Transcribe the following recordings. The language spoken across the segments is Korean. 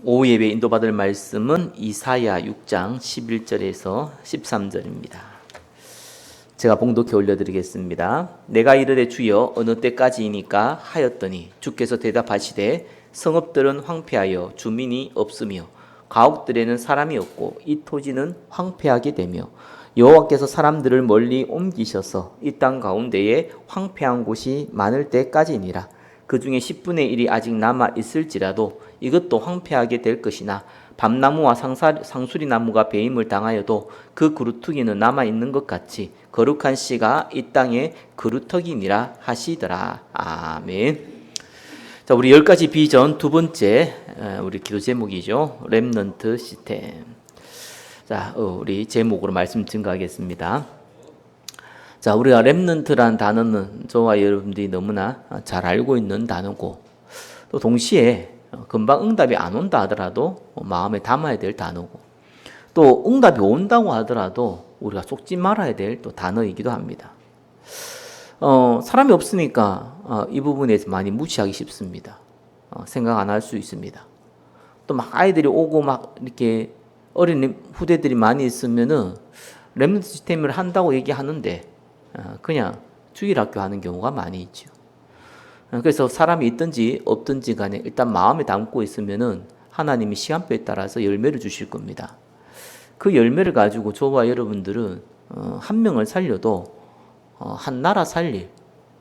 오후 예배 인도받을 말씀은 이사야 6장 11절에서 13절입니다. 제가 봉독해 올려드리겠습니다. 내가 이르되 주여 어느 때까지이니까 하였더니 주께서 대답하시되 성읍들은 황폐하여 주민이 없으며 가옥들에는 사람이 없고 이 토지는 황폐하게 되며 여호와께서 사람들을 멀리 옮기셔서 이 땅 가운데에 황폐한 곳이 많을 때까지니라. 그 중에 10분의 1이 아직 남아 있을지라도 이것도 황폐하게 될 것이나 밤나무와 상수리나무가 배임을 당하여도 그 그루터기는 남아 있는 것 같이 거룩한 씨가 이 땅의 그루터기니라 하시더라. 아멘. 자, 우리 10가지 비전 두 번째 우리 기도 제목이죠. 렘넌트 시스템. 자, 우리 제목으로 말씀 증거하겠습니다. 자, 우리가 렘넌트란 단어는 저와 여러분들이 너무나 잘 알고 있는 단어고, 또 동시에 금방 응답이 안 온다 하더라도 마음에 담아야 될 단어고, 또 응답이 온다고 하더라도 우리가 속지 말아야 될 또 단어이기도 합니다. 사람이 없으니까 이 부분에서 많이 무시하기 쉽습니다. 생각 안 할 수 있습니다. 또 막 아이들이 오고 막 이렇게 어린 후대들이 많이 있으면은 렘넌트 시스템을 한다고 얘기하는데 그냥 주일학교 하는 경우가 많이 있죠. 그래서 사람이 있든지 없든지 간에 일단 마음에 담고 있으면은 하나님이 시간표에 따라서 열매를 주실 겁니다. 그 열매를 가지고 저와 여러분들은 한 명을 살려도 한 나라 살릴,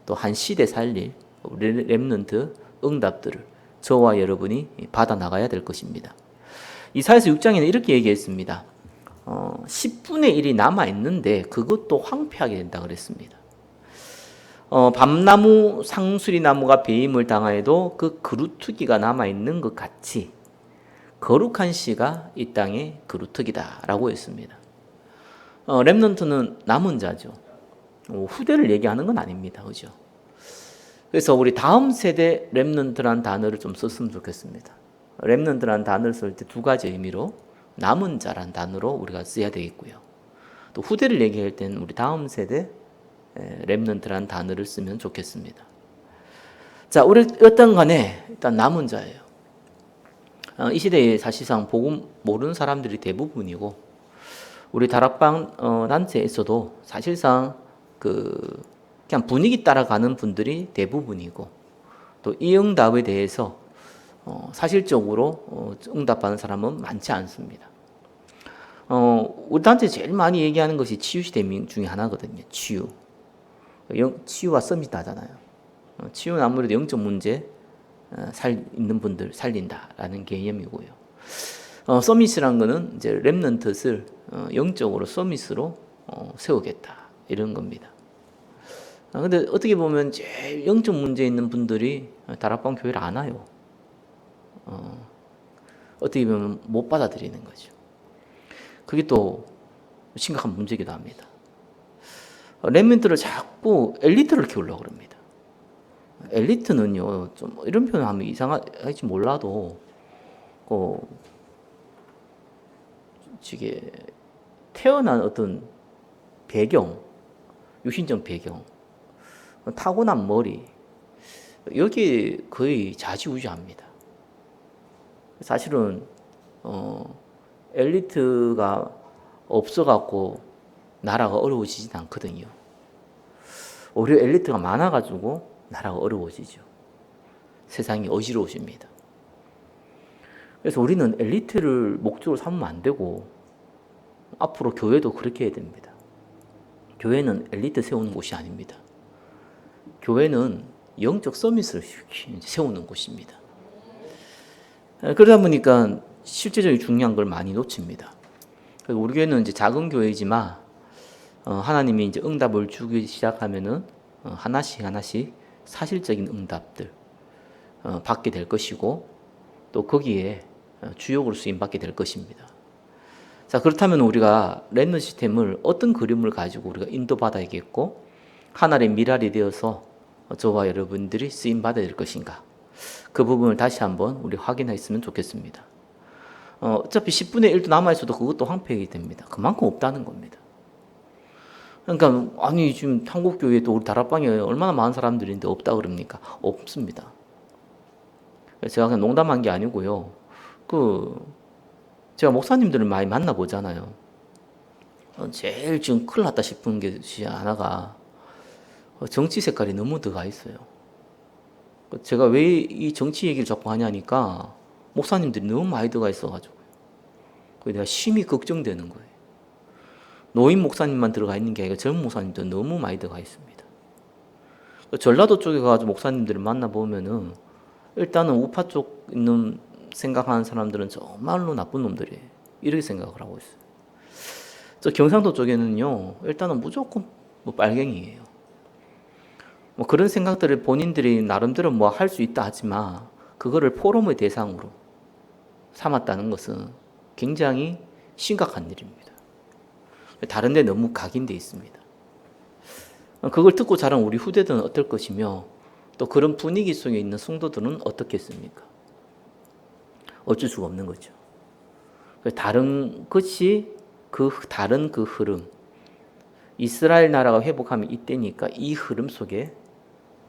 또 한 시대 살릴 렘넌트 응답들을 저와 여러분이 받아 나가야 될 것입니다. 이사야서 6장에는 이렇게 얘기했습니다. 10분의 1이 남아 있는데 그것도 황폐하게 된다 그랬습니다. 밤나무, 상수리나무가 배임을 당하여도 그 그루터기가 남아 있는 것 같이 거룩한 씨가 이 땅의 그루터기다라고 했습니다. 렘넌트는 남은 자죠. 후대를 얘기하는 건 아닙니다, 그죠? 그래서 우리 다음 세대 렘넌트란 단어를 좀 썼으면 좋겠습니다. 렘넌트란 단어를 쓸 때 두 가지 의미로 남은 자란 단어로 우리가 써야 되겠고요. 또 후대를 얘기할 때는 우리 다음 세대 렘넌트란 단어를 쓰면 좋겠습니다. 자, 우리 어떤 간에 일단 남은 자예요. 이 시대에 사실상 복음 모르는 사람들이 대부분이고, 우리 다락방 단체에서도 사실상 그냥 분위기 따라가는 분들이 대부분이고, 또 이 응답에 대해서 사실적으로 응답하는 사람은 많지 않습니다. 우리 단체 제일 많이 얘기하는 것이 치유시대 중에 하나거든요. 치유와 서밋 하잖아요. 치유는 아무래도 영적 문제 있는 분들 살린다라는 개념이고요. 서밋이란 거는 이제 렘넌트를 영적으로 서밋으로 세우겠다 이런 겁니다. 근데 어떻게 보면 제일 영적 문제 있는 분들이 다락방 교회를 안 와요. 어떻게 보면 못 받아들이는 거죠. 그게 또 심각한 문제이기도 합니다. 렘넌트를 자꾸 엘리트를 키우려고 합니다. 엘리트는요, 좀 이런 표현 하면 이상할지 몰라도, 이게 태어난 어떤 배경, 유신적 배경, 타고난 머리, 여기 거의 좌지우지합니다. 사실은 엘리트가 없어갖고 나라가 어려워지진 않거든요. 오히려 엘리트가 많아가지고 나라가 어려워지죠. 세상이 어지러워집니다. 그래서 우리는 엘리트를 목적으로 삼으면 안 되고, 앞으로 교회도 그렇게 해야 됩니다. 교회는 엘리트 세우는 곳이 아닙니다. 교회는 영적 서밋을 세우는 곳입니다. 그러다 보니까 실제적인 중요한 걸 많이 놓칩니다. 우리 교회는 이제 작은 교회이지만 하나님이 이제 응답을 주기 시작하면은 하나씩 사실적인 응답들 받게 될 것이고, 또 거기에 주역으로 쓰임 받게 될 것입니다. 자, 그렇다면 우리가 렘넌트 시스템을 어떤 그림을 가지고 우리가 인도받아야겠고, 하나님의 미랄이 되어서 저와 여러분들이 쓰임 받아야 될 것인가? 그 부분을 다시 한번 우리 확인했으면 좋겠습니다. 어차피 10분의 1도 남아있어도 그것도 황폐하게 됩니다. 그만큼 없다는 겁니다. 그러니까 아니 지금 한국교회도 우리 다락방에 얼마나 많은 사람들이 있는데 없다 그럽니까? 없습니다. 제가 그냥 농담한 게 아니고요. 제가 목사님들을 많이 만나보잖아요. 제일 지금 큰일 났다 싶은 것이 하나가 정치 색깔이 너무 들어가 있어요. 제가 왜 이 정치 얘기를 자꾸 하냐니까 목사님들이 너무 많이 들어가 있어가지고 내가 심히 걱정되는 거예요. 노인 목사님만 들어가 있는 게 아니라 젊은 목사님도 너무 많이 들어가 있습니다. 전라도 쪽에 가서 목사님들을 만나보면은 일단은 우파 쪽 있는 생각하는 사람들은 정말로 나쁜 놈들이에요. 이렇게 생각을 하고 있어요. 저 경상도 쪽에는요, 일단은 무조건 빨갱이에요. 그런 생각들을 본인들이 나름대로 할 수 있다 하지만 그거를 포럼의 대상으로 삼았다는 것은 굉장히 심각한 일입니다. 다른 데 너무 각인되어 있습니다. 그걸 듣고 자란 우리 후대들은 어떨 것이며 또 그런 분위기 속에 있는 성도들은 어떻겠습니까? 어쩔 수가 없는 거죠. 다른 것이 다른 그 흐름, 이스라엘 나라가 회복하면 이때니까 이 흐름 속에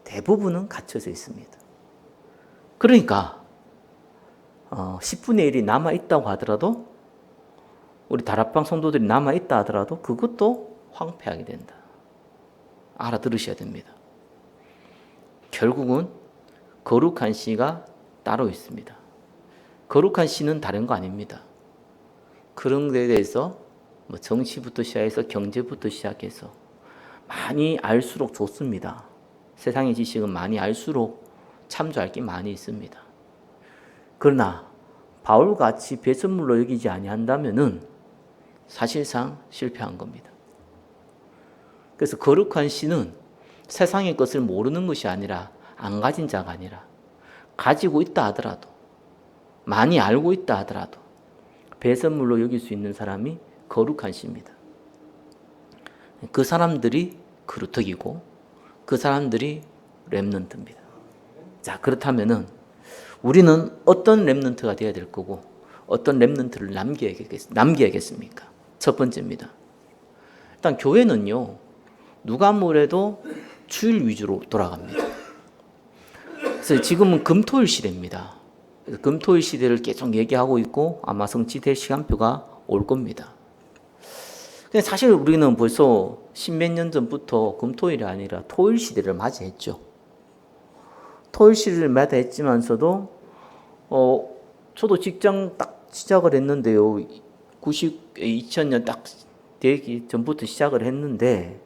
대부분은 갇혀져 있습니다. 그러니까 10분의 1이 남아있다고 하더라도 우리 다락방 성도들이 남아있다 하더라도 그것도 황폐하게 된다. 알아들으셔야 됩니다. 결국은 거룩한 씨가 따로 있습니다. 거룩한 씨는 다른 거 아닙니다. 그런 데에 대해서 정치부터 시작해서 경제부터 시작해서 많이 알수록 좋습니다. 세상의 지식은 많이 알수록 참조할 게 많이 있습니다. 그러나 바울같이 배설물로 여기지 아니한다면은 사실상 실패한 겁니다. 그래서 거룩한 씨는 세상의 것을 모르는 것이 아니라 안 가진 자가 아니라 가지고 있다 하더라도 많이 알고 있다 하더라도 배설물로 여길 수 있는 사람이 거룩한 씨입니다. 그 사람들이 그루터기고 그 사람들이 렘넌트입니다. 자, 그렇다면은 우리는 어떤 렘넌트가 되어야 될 거고 어떤 렘넌트를 남겨야겠습니까? 첫 번째입니다. 일단 교회는요, 누가 뭐래도 주일 위주로 돌아갑니다. 그래서 지금은 금토일 시대입니다. 금토일 시대를 계속 얘기하고 있고 아마 성취될 시간표가 올 겁니다. 근데 사실 우리는 벌써 십몇 년 전부터 금토일이 아니라 토일 시대를 맞이했죠. 토일 시대를 맞이했지만서도 저도 직장 딱 시작을 했는데요. 2000년 딱 되기 전부터 시작을 했는데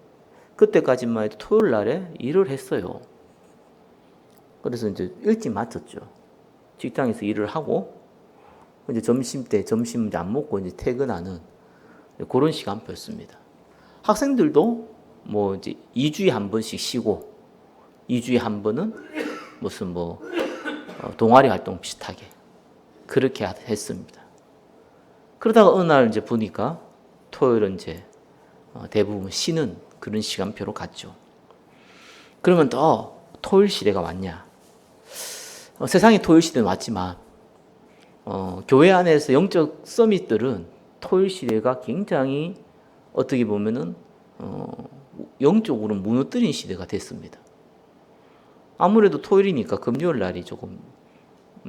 그때까지만 해도 토요일 날에 일을 했어요. 그래서 이제 일찍 마쳤죠. 직장에서 일을 하고 이제 점심 이제 안 먹고 이제 퇴근하는 그런 시간표였습니다. 학생들도 이제 2주에 한 번씩 쉬고 2주에 한 번은 무슨 동아리 활동 비슷하게 그렇게 했습니다. 그러다가 어느 날 이제 보니까 토요일은 이제 대부분 쉬는 그런 시간표로 갔죠. 그러면 또 토요일 시대가 왔냐? 세상에 토요일 시대는 왔지만 교회 안에서 영적 서밋들은 토요일 시대가 굉장히 어떻게 보면은 영적으로 무너뜨린 시대가 됐습니다. 아무래도 토요일이니까 금요일 날이 조금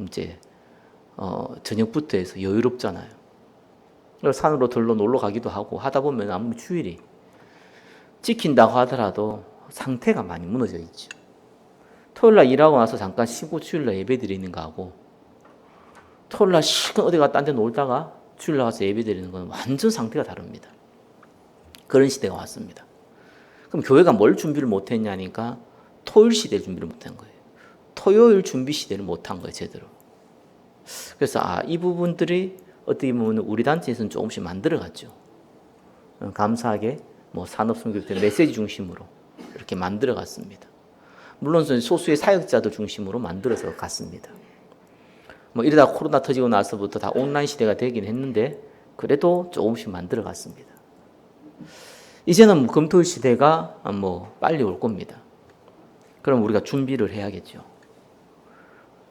이제 저녁부터 해서 여유롭잖아요. 그래서 산으로 들러 놀러 가기도 하고 하다 보면 아무리 주일이 지킨다고 하더라도 상태가 많이 무너져 있죠. 토요일 날 일하고 나서 잠깐 쉬고 주일 날 예배 드리는 거하고 토요일 날 시간 어디 갔다 딴 데 놀다가 주일 날 가서 예배 드리는 건 완전 상태가 다릅니다. 그런 시대가 왔습니다. 그럼 교회가 뭘 준비를 못 했냐니까 토요일 시대를 준비를 못 한 거예요. 토요일 준비 시대를 못 한 거예요, 제대로. 그래서 이 부분들이 어떻게 보면 우리 단체에서는 조금씩 만들어갔죠. 감사하게 산업선교회 메시지 중심으로 이렇게 만들어갔습니다. 물론 소수의 사역자들 중심으로 만들어서 갔습니다. 이러다 코로나 터지고 나서부터 다 온라인 시대가 되긴 했는데 그래도 조금씩 만들어갔습니다. 이제는 금토일 시대가 빨리 올 겁니다. 그럼 우리가 준비를 해야겠죠.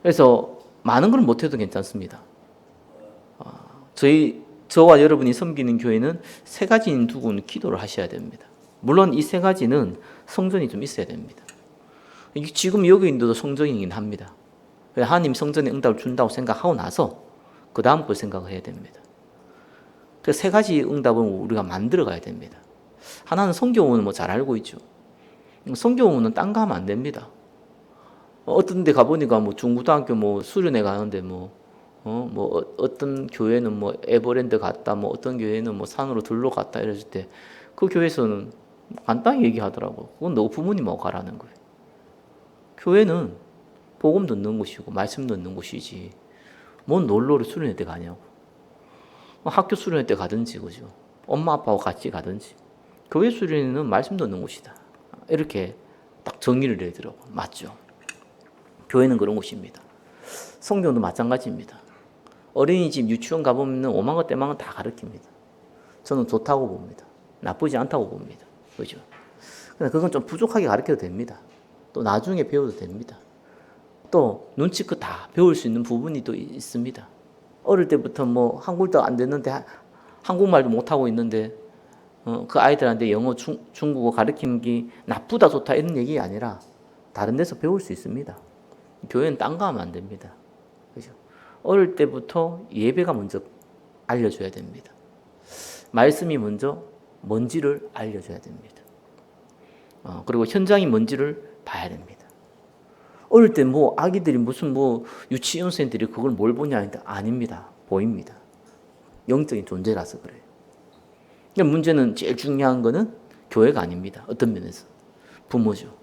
그래서 많은 걸 못해도 괜찮습니다. 저와 여러분이 섬기는 교회는 세 가지인 두고는 기도를 하셔야 됩니다. 물론 이 세 가지는 성전이 좀 있어야 됩니다. 지금 여기 있는데도 성전이긴 합니다. 하나님 성전에 응답을 준다고 생각하고 나서 그 다음 걸 생각을 해야 됩니다. 그 세 가지 응답은 우리가 만들어 가야 됩니다. 하나는 성교훈은 뭐 잘 알고 있죠. 성교훈은 딴 거 하면 안 됩니다. 어떤 데 가보니까 뭐 중고등학교 뭐 수련회 가는데 어떤 교회는 뭐 에버랜드 갔다, 뭐 어떤 교회는 뭐 산으로 들러 갔다 이랬을 때 그 교회에서는 간단히 얘기하더라고. 그건 너 부모님하고 가라는 거예요. 교회는 복음 듣는 곳이고 말씀 듣는 곳이지. 뭔 놀러를 수련회 때 가냐고. 학교 수련회 때 가든지 그죠. 엄마 아빠하고 같이 가든지. 교회 수련회는 말씀 듣는 곳이다. 이렇게 딱 정의를 내더라고. 맞죠? 교회는 그런 곳입니다. 성경도 마찬가지입니다. 어린이집, 유치원 가보면 오만 것 때만 다 가르칩니다. 저는 좋다고 봅니다. 나쁘지 않다고 봅니다. 그죠? 근데 그건 좀 부족하게 가르쳐도 됩니다. 또 나중에 배워도 됩니다. 또 눈치껏 다 배울 수 있는 부분이 또 있습니다. 어릴 때부터 뭐 한글도 안 됐는데 한국말도 못하고 있는데 그 아이들한테 영어, 중국어 가르치는 게 나쁘다 좋다 이런 얘기가 아니라 다른 데서 배울 수 있습니다. 교회는 딴 거 하면 안 됩니다. 그죠? 어릴 때부터 예배가 먼저 알려줘야 됩니다. 말씀이 먼저 뭔지를 알려줘야 됩니다. 그리고 현장이 뭔지를 봐야 됩니다. 어릴 때 뭐 아기들이 무슨 뭐 유치원생들이 그걸 뭘 보냐 하는데 아닙니다. 보입니다. 영적인 존재라서 그래요. 근데 문제는 제일 중요한 거는 교회가 아닙니다. 어떤 면에서 부모죠.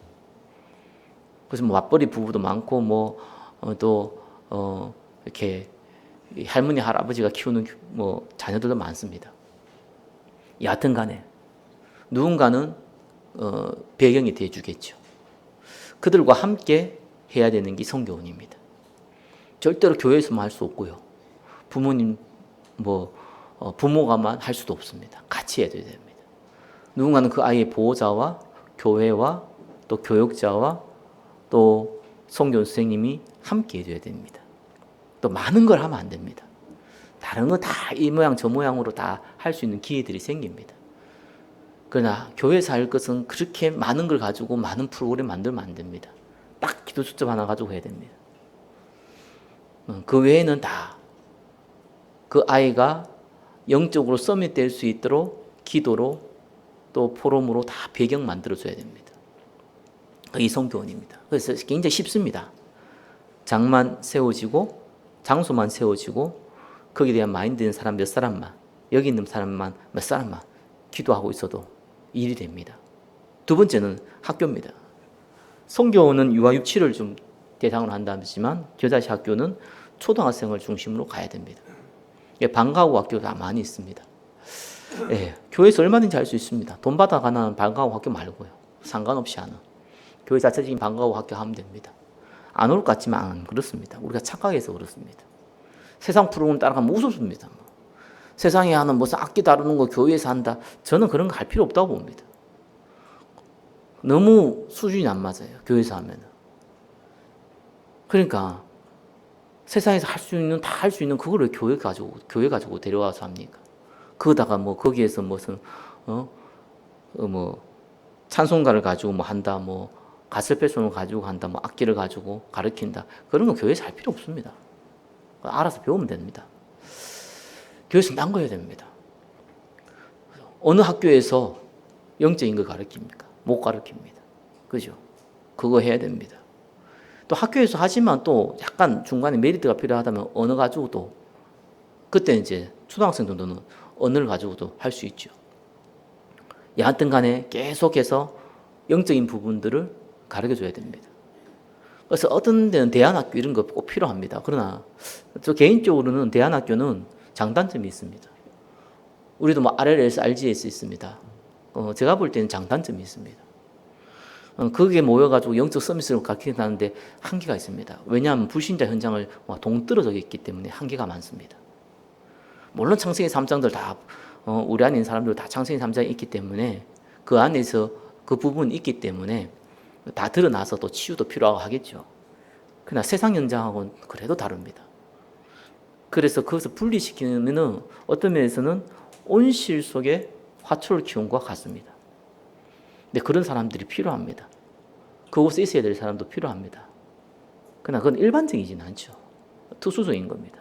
그래서 뭐 맞벌이 부부도 많고 이렇게 할머니 할아버지가 키우는 뭐 자녀들도 많습니다. 여하튼간에 누군가는 배경이 돼주겠죠. 그들과 함께 해야 되는 게 성교훈입니다. 절대로 교회에서만 할 수 없고요. 부모님 부모가만 할 수도 없습니다. 같이 해야 됩니다. 누군가는 그 아이의 보호자와 교회와 또 교육자와 또 성교훈 선생님이 함께 해줘야 됩니다. 또 많은 걸 하면 안 됩니다. 다른 거 다 이 모양 저 모양으로 다 할 수 있는 기회들이 생깁니다. 그러나 교회에서 할 것은 그렇게 많은 걸 가지고 많은 프로그램 만들면 안 됩니다. 딱 기도 수첩 하나 가지고 해야 됩니다. 그 외에는 다 그 아이가 영적으로 서밋될 수 있도록 기도로 또 포럼으로 다 배경 만들어줘야 됩니다. 이 성교훈입니다. 그래서 굉장히 쉽습니다. 장만 세워지고 장소만 세워지고 거기에 대한 마인드 있는 사람 몇 사람만, 여기 있는 사람만 몇 사람만 기도하고 있어도 일이 됩니다. 두 번째는 학교입니다. 성교훈은 유아 유치를 좀 대상으로 한다지만 겨자씨 학교는 초등학생을 중심으로 가야 됩니다. 방과후 학교가 많이 있습니다. 예, 교회에서 얼마든지 할 수 있습니다. 돈 받아 가는 방과후 학교 말고요. 상관없이 하는 교회 자체적인 방과후 학교 하면 됩니다. 안 올 것 같지만 그렇습니다. 우리가 착각해서 그렇습니다. 세상 프로그램 따라가면 무섭습니다. 세상에 하는 무슨 악기 다루는 거 교회에서 한다. 저는 그런 거 할 필요 없다고 봅니다. 너무 수준이 안 맞아요. 교회에서 하면은. 그러니까 세상에서 할 수 있는 다 할 수 있는 그거를 교회 가지고 데려와서 합니까? 그거다가 뭐 거기에서 무슨 찬송가를 가지고 뭐 한다, 뭐 가스펠송을 가지고 한다, 뭐 악기를 가지고 가르친다. 그런 거 교회에서 할 필요 없습니다. 알아서 배우면 됩니다. 교회에서 딴 거 해야 됩니다. 어느 학교에서 영적인 걸 가르칩니까? 못 가르칩니다. 그죠? 그거 해야 됩니다. 또 학교에서 하지만 또 약간 중간에 메리트가 필요하다면 언어 가지고도 그때 이제 초등학생 정도는 언어를 가지고도 할 수 있죠. 여하튼 간에 계속해서 영적인 부분들을 가르쳐 줘야 됩니다. 그래서 어떤 데는 대안학교 이런 거 꼭 필요합니다. 그러나 저 개인적으로는 대안학교는 장단점이 있습니다. 우리도 뭐 RLS, RGS 있습니다. 제가 볼 때는 장단점이 있습니다. 거기에 모여가지고 영적 서비스를 가르치는데 한계가 있습니다. 왜냐하면 불신자 현장을 동떨어져 있기 때문에 한계가 많습니다. 물론 창세기 3장들 다 우리 안에 있는 사람들 다 창세기 3장에 있기 때문에 그 안에서 그 부분이 있기 때문에 다 드러나서 또 치유도 필요하고 하겠죠. 그러나 세상 현장하고는 그래도 다릅니다. 그래서 그것을 분리시키면 어떤 면에서는 온실 속에 화초를 키운 것과 같습니다. 근데 그런 사람들이 필요합니다. 그곳에 있어야 될 사람도 필요합니다. 그러나 그건 일반적이지는 않죠. 특수적인 겁니다.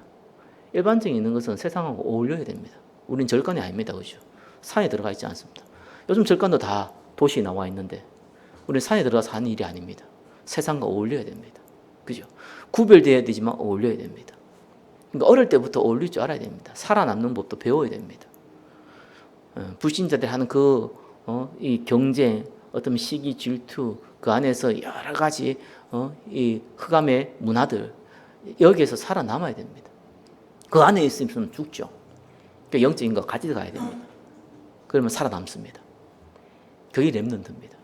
일반적인 있는 것은 세상하고 어울려야 됩니다. 우린 절간이 아닙니다. 그죠? 산에 들어가 있지 않습니다. 요즘 절간도 다 도시에 나와 있는데 우리는 산에 들어가서 하는 일이 아닙니다. 세상과 어울려야 됩니다. 그죠? 구별되어야 되지만 어울려야 됩니다. 그러니까 어릴 때부터 어울릴 줄 알아야 됩니다. 살아남는 법도 배워야 됩니다. 불신자들이 하는 이 경쟁, 어떤 시기, 질투, 그 안에서 여러 가지 이 흑암의 문화들, 여기에서 살아남아야 됩니다. 그 안에 있으면 죽죠. 그러니까 영적인 거 가져가야 됩니다. 그러면 살아남습니다. 그게 렘넌트입니다.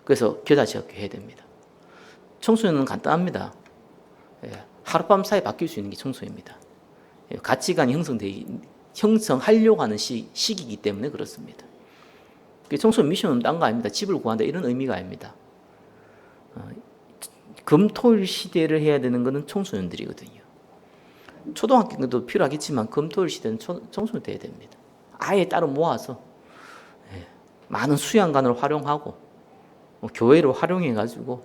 그래서 겨자씨앗교 해야 됩니다. 청소년은 간단합니다. 하룻밤 사이에 바뀔 수 있는 게 청소입니다. 가치관이 형성하려고 하는 시기이기 때문에 그렇습니다. 청소년 미션은 딴 거 아닙니다. 집을 구한다 이런 의미가 아닙니다. 금토일 시대를 해야 되는 것은 청소년들이거든요. 초등학교도 필요하겠지만 금토일 시대는 청소년 돼야 됩니다. 아예 따로 모아서 많은 수양관을 활용하고 교회를 활용해가지고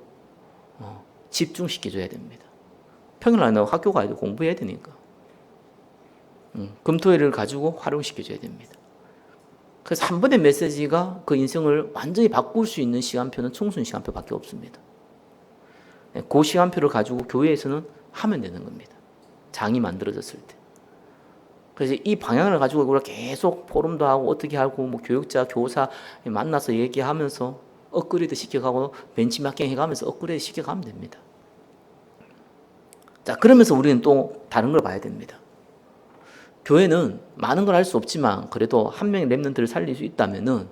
집중시켜줘야 됩니다. 평일날 학교 가야 돼 공부해야 되니까 금토일을 가지고 활용시켜줘야 됩니다. 그래서 한 번의 메시지가 그 인생을 완전히 바꿀 수 있는 시간표는 청소년 시간표밖에 없습니다. 그 시간표를 가지고 교회에서는 하면 되는 겁니다. 장이 만들어졌을 때. 그래서 이 방향을 가지고 우리가 계속 포럼도 하고 어떻게 하고 교육자, 교사 만나서 얘기하면서 업그레이드 시켜가고 벤치마킹 해가면서 업그레이드 시켜가면 됩니다. 자, 그러면서 우리는 또 다른 걸 봐야 됩니다. 교회는 많은 걸 할 수 없지만 그래도 한 명의 렘넌트를 살릴 수 있다면은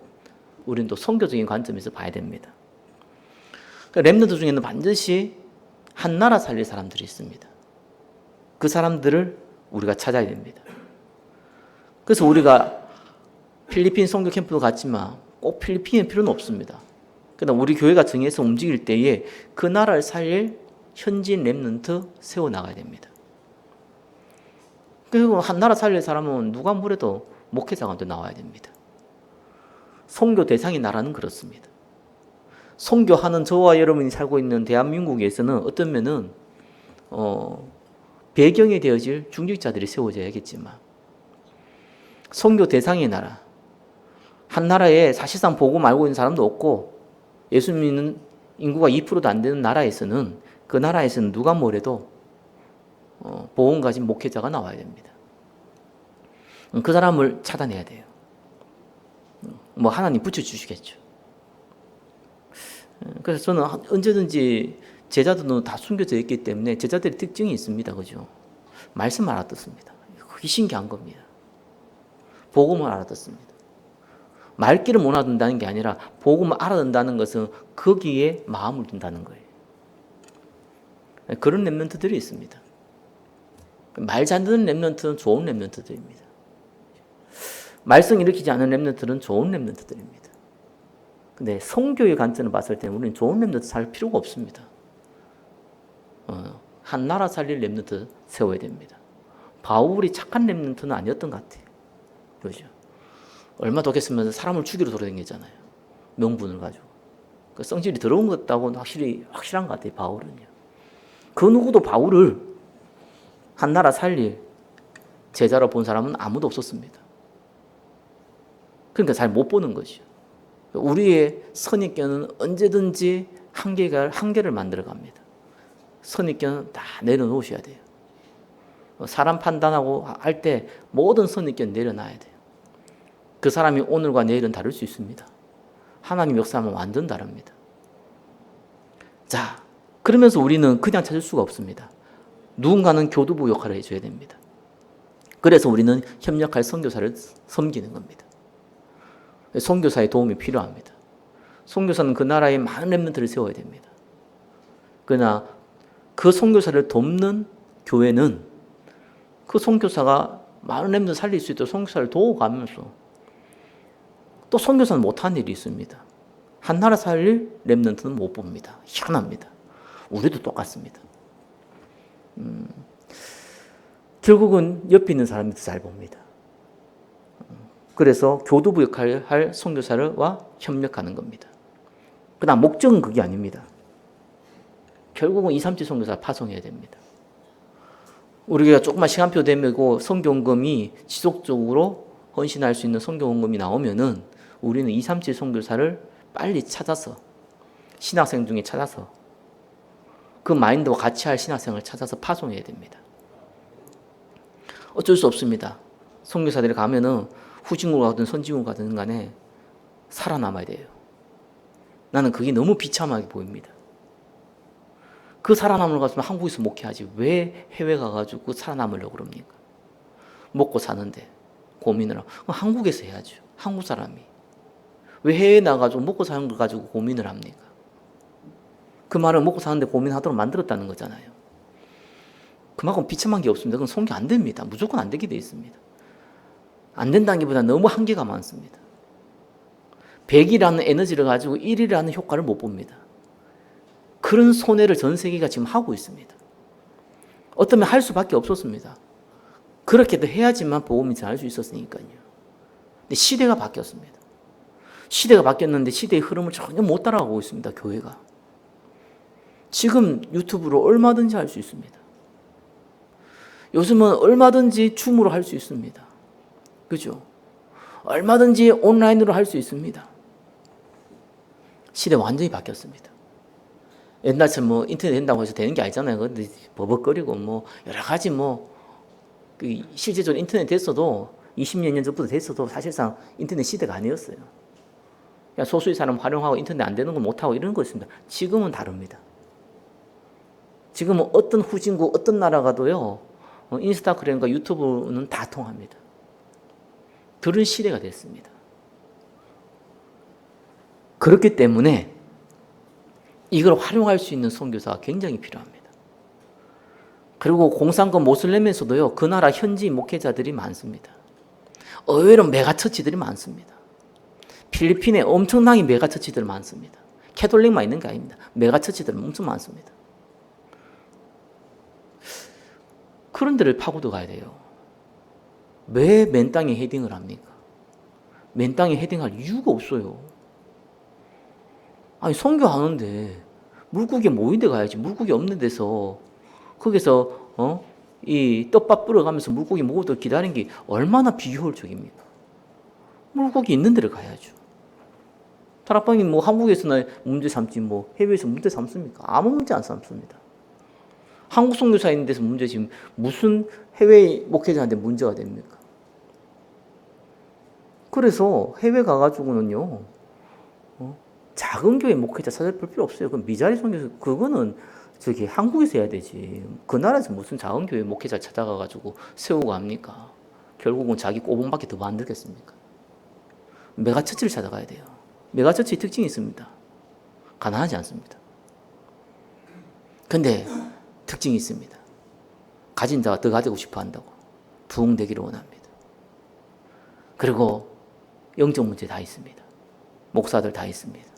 우리는 또 선교적인 관점에서 봐야 됩니다. 렘넌트 중에는 반드시 한 나라 살릴 사람들이 있습니다. 그 사람들을 우리가 찾아야 됩니다. 그래서 우리가 필리핀 선교 캠프도 갔지만 꼭 필리핀의 필요는 없습니다. 그러나 우리 교회가 정해서 움직일 때에 그 나라를 살릴 현지인 렘넌트 세워나가야 됩니다. 그리고 한 나라 살릴 사람은 누가 뭐래도 목회자가 나와야 됩니다. 선교 대상의 나라는 그렇습니다. 선교하는 저와 여러분이 살고 있는 대한민국에서는 어떤 면은 배경이 되어질 중직자들이 세워져야겠지만 선교 대상의 나라, 한 나라에 사실상 복음 알고 있는 사람도 없고 예수 믿는 인구가 2%도 안 되는 나라에서는 그 나라에서는 누가 뭐래도 복음 가진 목회자가 나와야 됩니다. 그 사람을 찾아내야 돼요. 하나님 붙여주시겠죠. 그래서 저는 언제든지 제자들은 다 숨겨져 있기 때문에 제자들의 특징이 있습니다. 그죠? 말씀을 알아듣습니다. 그게 신기한 겁니다. 복음을 알아듣습니다. 말귀를 못 알아듣는다는 게 아니라 복음을 알아듣는다는 것은 거기에 마음을 둔다는 거예요. 그런 렘넌트들이 있습니다. 말 잘 듣는 렘넌트는 좋은 렘넌트들입니다. 말썽 일으키지 않은 렘넌트는 좋은 렘넌트들입니다. 근데 성교의 관점을 봤을 때는 우리는 좋은 렘넌트 살 필요가 없습니다. 한 나라 살릴 렘넌트 세워야 됩니다. 바울이 착한 렘넌트는 아니었던 것 같아요. 그렇죠? 얼마 독했으면서 사람을 죽이러 돌아다녔잖아요. 명분을 가지고. 그 성질이 더러운 것 같다고는 확실한 것 같아요. 바울은요. 그 누구도 바울을 한 나라 살릴 제자로 본 사람은 아무도 없었습니다. 그러니까 잘 못 보는 것이죠. 우리의 선입견은 언제든지 한계를 만들어 갑니다. 선입견은 다 내려놓으셔야 돼요. 사람 판단하고 할 때 모든 선입견 내려놔야 돼요. 그 사람이 오늘과 내일은 다를 수 있습니다. 하나님 역사하면 완전 다릅니다. 자, 그러면서 우리는 그냥 찾을 수가 없습니다. 누군가는 교두보 역할을 해줘야 됩니다. 그래서 우리는 협력할 선교사를 섬기는 겁니다. 선교사의 도움이 필요합니다. 선교사는 그 나라에 많은 렘넌트를 세워야 됩니다. 그러나 그 선교사를 돕는 교회는 그 선교사가 많은 렘넌트 살릴 수 있도록 선교사를 도와가면서 또 선교사는 못하는 일이 있습니다. 한 나라 살릴 렘넌트는 못 봅니다. 희한합니다. 우리도 똑같습니다. 결국은 옆에 있는 사람이 더 잘 봅니다. 그래서 교두부 역할을 할 선교사와 협력하는 겁니다. 그러나 목적은 그게 아닙니다. 결국은 237 선교사를 파송해야 됩니다. 우리가 조금만 시간표 되고 선교원금이 지속적으로 헌신할 수 있는 선교원금이 나오면은 우리는 237 선교사를 빨리 찾아서 신학생 중에 찾아서 그 마인드와 같이 할 신학생을 찾아서 파송해야 됩니다. 어쩔 수 없습니다. 선교사들이 가면은 후진국을 가든 선진국을 가든 간에 살아남아야 돼요. 나는 그게 너무 비참하게 보입니다. 그 살아남으러 갔으면 한국에서 목회하지 왜 해외 가가지고 살아남으려고 그럽니까? 먹고 사는데 고민을 하고 그럼 한국에서 해야죠. 한국 사람이 왜 해외 나가지고 먹고 사는 걸 가지고 고민을 합니까? 그 말을 먹고 사는데 고민하도록 만들었다는 거잖아요. 그만큼 비참한 게 없습니다. 그건 선교 안 됩니다. 무조건 안 되게 돼 있습니다. 안 된다는 게보다 너무 한계가 많습니다. 100이라는 에너지를 가지고 1이라는 효과를 못 봅니다. 그런 손해를 전 세계가 지금 하고 있습니다. 어쩌면 할 수밖에 없었습니다. 그렇게도 해야지만 복음이 전할 수 있었으니까요. 근데 시대가 바뀌었습니다. 시대가 바뀌었는데 시대의 흐름을 전혀 못 따라가고 있습니다. 교회가. 지금 유튜브로 얼마든지 할 수 있습니다. 요즘은 얼마든지 줌으로 할 수 있습니다. 그죠? 얼마든지 온라인으로 할 수 있습니다. 시대 완전히 바뀌었습니다. 옛날처럼 뭐 인터넷 된다고 해서 되는 게 아니잖아요. 근데 버벅거리고 뭐 여러 가지 그 실제적으로 인터넷 됐어도 20몇 년 전부터 됐어도 사실상 인터넷 시대가 아니었어요. 그냥 소수의 사람 활용하고 인터넷 안 되는 거 못하고 이런 거였습니다. 지금은 다릅니다. 지금은 어떤 후진국, 어떤 나라 가도요, 인스타그램과 유튜브는 다 통합니다. 그런 시대가 됐습니다. 그렇기 때문에 이걸 활용할 수 있는 선교사가 굉장히 필요합니다. 그리고 공산권 모슬렘에서도요, 그 나라 현지 목회자들이 많습니다. 의외로 메가처치들이 많습니다. 필리핀에 엄청나게 메가처치들 많습니다. 캐톨릭만 있는 게 아닙니다. 메가처치들 엄청 많습니다. 그런 데를 파고도 가야 돼요. 왜 맨 땅에 헤딩을 합니까? 맨 땅에 헤딩할 이유가 없어요. 아니 선교하는데 물고기 모인 데 가야지. 물고기 없는 데서 거기서 이 떡밥 불어가면서 물고기 모으도록 기다리는 게 얼마나 비효율적입니까? 물고기 있는 데를 가야죠. 타락방이 뭐 한국에서나 문제 삼지 뭐 해외에서 문제 삼습니까? 아무 문제 안 삼습니다. 한국 선교사 있는 데서 문제 지금 무슨 해외 목회자한테 문제가 됩니까? 그래서 해외 가가지고는요, 작은 교회 목회자 찾아볼 필요 없어요. 그럼 미자리 선교사 그거는 저기 한국에서 해야 되지. 그 나라에서 무슨 작은 교회 목회자 찾아가가지고 세우고 합니까? 결국은 자기 꼬봉밖에 더 만들겠습니까? 메가처치를 찾아가야 돼요. 메가처치의 특징이 있습니다. 가난하지 않습니다. 근데 특징이 있습니다. 가진 자가 더 가지고 싶어 한다고. 부흥되기를 원합니다. 그리고 영적 문제 다 있습니다. 목사들 다 있습니다.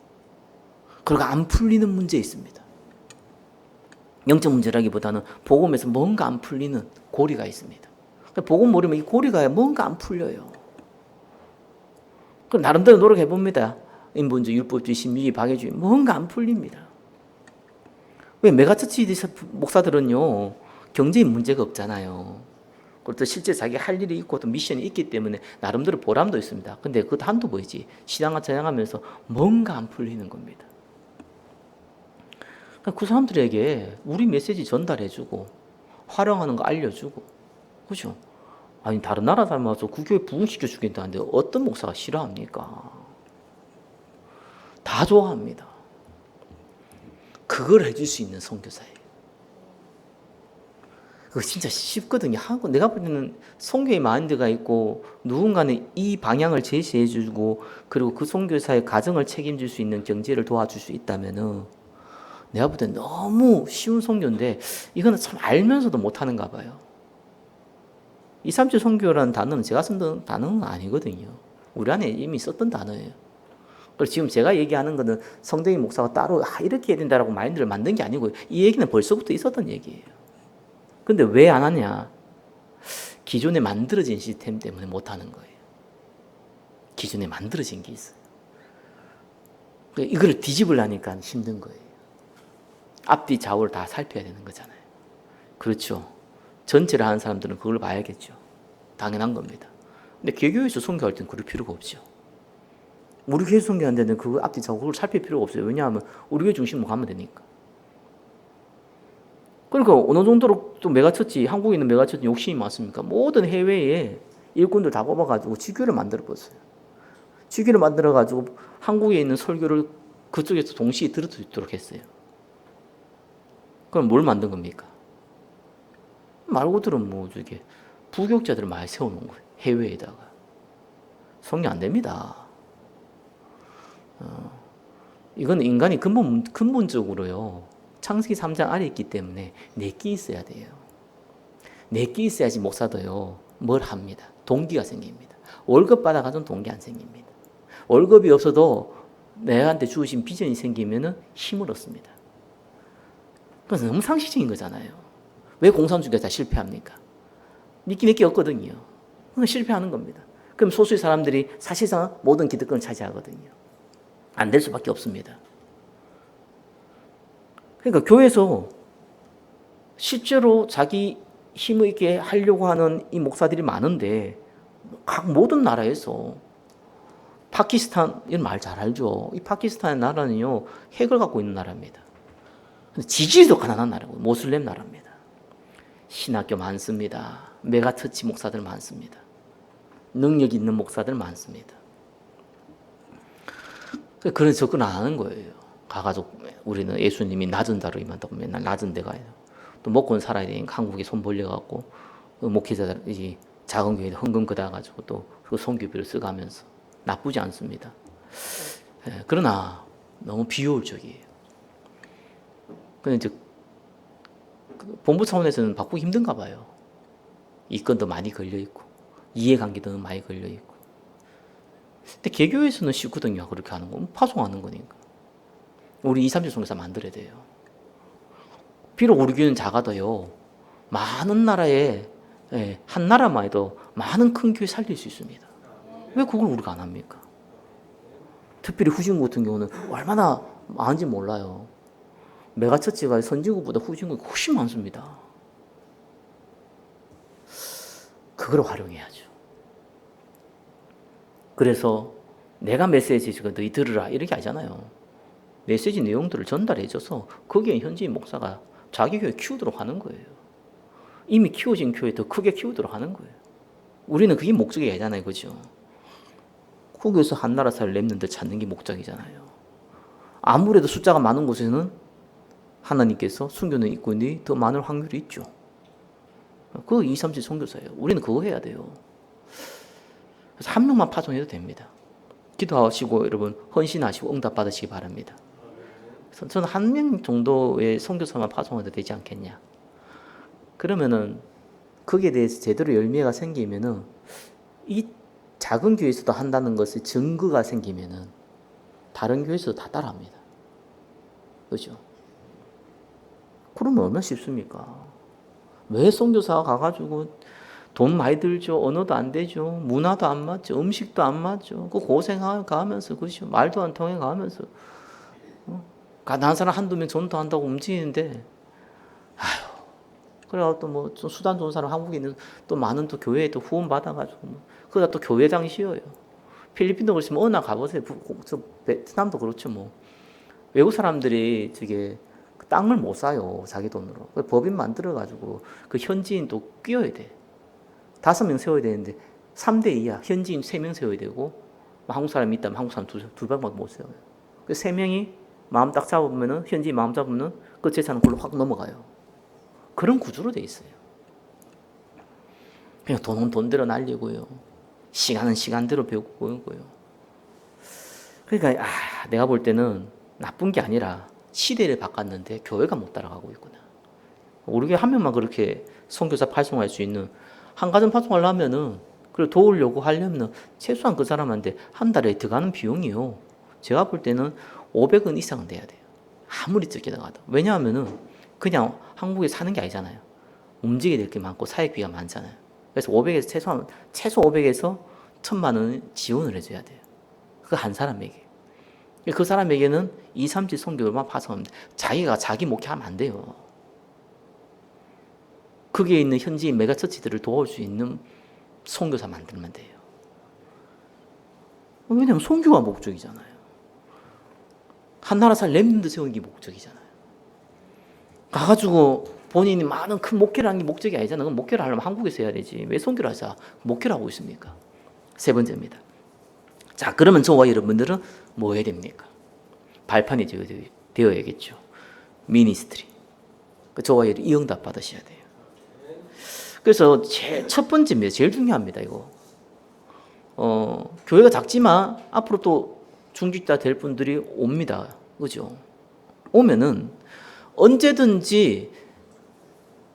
그리고 안 풀리는 문제 있습니다. 영적 문제라기보다는 복음에서 뭔가 안 풀리는 고리가 있습니다. 복음 모르면 이 고리가 뭔가 안 풀려요. 그럼 나름대로 노력해 봅니다. 인본주의, 율법주의, 신비주의, 박애주의 뭔가 안 풀립니다. 왜 메가처치 목사들은요 경제에 문제가 없잖아요. 그리고 또 실제 자기 할 일이 있고 또 미션이 있기 때문에 나름대로 보람도 있습니다. 근데 그것도 한두 보이지. 신앙을 전향하면서 뭔가 안 풀리는 겁니다. 그 사람들에게 우리 메시지 전달해주고 활용하는 거 알려주고, 그죠? 아니 다른 나라 사람 와서 그 교회 부흥시켜 주겠다는데 어떤 목사가 싫어합니까? 다 좋아합니다. 그걸 해줄 수 있는 선교사예요. 그거 진짜 쉽거든요. 내가 볼 때는 선교의 마인드가 있고 누군가는 이 방향을 제시해주고 그리고 그 선교사의 가정을 책임질 수 있는 경제를 도와줄 수 있다면은 내가 볼 때 너무 쉬운 선교인데 이거는 참 알면서도 못하는가 봐요. 237 선교라는 단어는 제가 쓴 단어는 아니거든요. 우리 안에 이미 썼던 단어예요. 그리고 지금 제가 얘기하는 거는 성대인 목사가 따로 이렇게 해야 된다라고 마인드를 만든 게 아니고 이 얘기는 벌써부터 있었던 얘기예요. 근데 왜 안 하냐? 기존에 만들어진 시스템 때문에 못하는 거예요. 기존에 만들어진 게 있어요. 이걸 뒤집으려니까 힘든 거예요. 앞뒤 좌우를 다 살펴야 되는 거잖아요. 그렇죠. 전체를 하는 사람들은 그걸 봐야겠죠. 당연한 겁니다. 근데 개교에서 선교할 때는 그럴 필요가 없죠. 우리 교회 선교하는 데는 그 앞뒤 그걸 살필 필요가 없어요. 왜냐하면 우리 교회 중심으로 가면 되니까. 그러니까 어느 정도로 또 메가처치, 한국에 있는 메가처치 욕심이 많습니까? 모든 해외에 일꾼들 다 뽑아가지고 지교를 만들어봤어요. 지교를 만들어가지고 한국에 있는 설교를 그쪽에서 동시에 들을 수 있도록 했어요. 그럼 뭘 만든 겁니까? 말 그대로 뭐 저게 부교육자들을 많이 세워놓은 거예요. 해외에다가. 성령 안 됩니다. 이건 인간이 근본적으로요. 창세기 3장 안에 있기 때문에 내끼 있어야 돼요. 내끼 있어야지 목사도요. 뭘 합니다. 동기가 생깁니다. 월급 받아가지고 동기 안 생깁니다. 월급이 없어도 내한테 주어진 비전이 생기면 힘을 얻습니다. 그래서 너무 상식적인 거잖아요. 왜 공산주의가 다 실패합니까? 믿기 몇 개 없거든요. 그건 실패하는 겁니다. 그럼 소수의 사람들이 사실상 모든 기득권을 차지하거든요. 안 될 수밖에 없습니다. 그러니까 교회에서 실제로 자기 힘 있게 하려고 하는 이 목사들이 많은데 각 모든 나라에서 파키스탄 이런 말 잘 알죠. 이 파키스탄의 나라는요 핵을 갖고 있는 나라입니다. 지지리도 가난한 나라고 모슬렘 나라입니다. 신학교 많습니다. 메가처치 목사들 많습니다. 능력 있는 목사들 많습니다. 그런 접근 안 하는 거예요. 가가지고 우리는 예수님이 낮은 자로 임한다고 맨날 낮은 데 가요. 또 먹고는 살아야 되니까 한국에 손 벌려갖고 목회자들 이 작은 교회에 헌금 걷어가지고 또 그 선교비를 써가면서 나쁘지 않습니다. 그러나 너무 비효율적이에요. 근데 이제 본부 차원에서는 바꾸기 힘든가 봐요. 이권도 많이 걸려 있고 이해관계도 많이 걸려 있고. 근데 개교에서는 쉽거든요. 그렇게 하는 거 파송하는 거니까. 우리 2, 3주 속에서 만들어야 돼요. 비록 우리 교회는 작아도요. 많은 나라에 한 나라만 해도 많은 큰 교회 살릴 수 있습니다. 왜 그걸 우리가 안 합니까? 특별히 후진국 같은 경우는 얼마나 많은지 몰라요. 메가처치가 선진국보다 후진국이 훨씬 많습니다. 그걸 활용해야죠. 그래서 내가 메시지가 너희 들으라 이렇게 하잖아요. 메시지 내용들을 전달해줘서 거기에 현지인 목사가 자기 교회 키우도록 하는 거예요. 이미 키워진 교회 더 크게 키우도록 하는 거예요. 우리는 그게 목적이 아니잖아요. 그죠? 거기에서 한 나라 살 렘넌트 찾는 게 목적이잖아요. 아무래도 숫자가 많은 곳에는 하나님께서 순교는 있군이 더 많을 확률이 있죠. 그거 2, 3지 선교사예요. 우리는 그거 해야 돼요. 그래서 한 명만 파송해도 됩니다. 기도하시고 여러분 헌신하시고 응답 받으시기 바랍니다. 그래서 저는 한 명 정도의 선교사만 파송해도 되지 않겠냐. 그러면은 거기에 대해서 제대로 열매가 생기면은 이 작은 교회에서도 한다는 것의 증거가 생기면은 다른 교회에서도 다 따라합니다. 그렇죠? 그러면 얼마나 쉽습니까? 왜 선교사가 가가지고 돈 많이 들죠. 언어도 안 되죠. 문화도 안 맞죠. 음식도 안 맞죠. 그 고생하면서 그죠. 말도 안 통해 가면서 가난한 사람 한두 명 전도한다고 움직이는데 아휴. 그래가 또 뭐 수단 좋은 사람 한국에 있는 또 많은 또 교회에 또 후원 받아가지고 그러다 또 교회당 씌워요. 필리핀도 그렇지만 어느 나 가보세요. 베트남도 그렇죠 뭐. 외국 사람들이 저게 땅을 못 사요 자기 돈으로. 법인 만들어가지고 그 현지인 또 끼워야 돼. 5명 세워야 되는데 3대 2야. 현지인 3명 세워야 되고 한국 사람이 있다면 한국 사람 두 명밖에 못 세워요. 그 3명이 마음 딱 잡으면은 현지인 마음 잡으면 그 재산은 그걸로 확 넘어가요. 그런 구조로 돼 있어요. 그냥 돈은 돈대로 날리고요. 시간은 시간대로 배우고요. 그러니까 내가 볼 때는 나쁜 게 아니라 시대를 바꿨는데 교회가 못 따라가고 있구나. 우리 교회 한 명만 그렇게 선교사 파송할 수 있는 한 가정 파송하려면은 그걸 도우려고 하려면 최소한 그 사람한테 한 달에 들어가는 비용이요. 제가 볼 때는 500원 이상은 돼야 돼요. 아무리 적게 나가도. 왜냐하면은 그냥 한국에 사는 게 아니잖아요. 움직여야 될 게 많고 사회비가 많잖아요. 그래서 500에서 최소 500에서 1000만 원 지원을 해줘야 돼요. 그 한 사람에게. 그 사람에게는 2, 3지 선교만 파송하면 자기가 자기 목회하면 안 돼요. 거기에 있는 현지인 메가처치들을 도울 수 있는 선교사 만들면 돼요. 왜냐하면 선교가 목적이잖아요. 한 나라 살 렘넌트 세우는 게 목적이잖아요. 가가지고 본인이 많은 큰 목회를 하는 게 목적이 아니잖아요. 그럼 목회를 하려면 한국에서 해야 되지. 왜 선교를 하자? 목회를 하고 있습니까? 세 번째입니다. 자, 그러면 저와 여러분들은 뭐 해야 됩니까? 발판이 되어야겠죠. 미니스트리. 저와 여러분 이 응답 받으셔야 돼요. 그래서 첫 번째입니다. 제일 중요합니다. 이거. 교회가 작지만 앞으로 또 중직자 될 분들이 옵니다. 그죠? 오면은 언제든지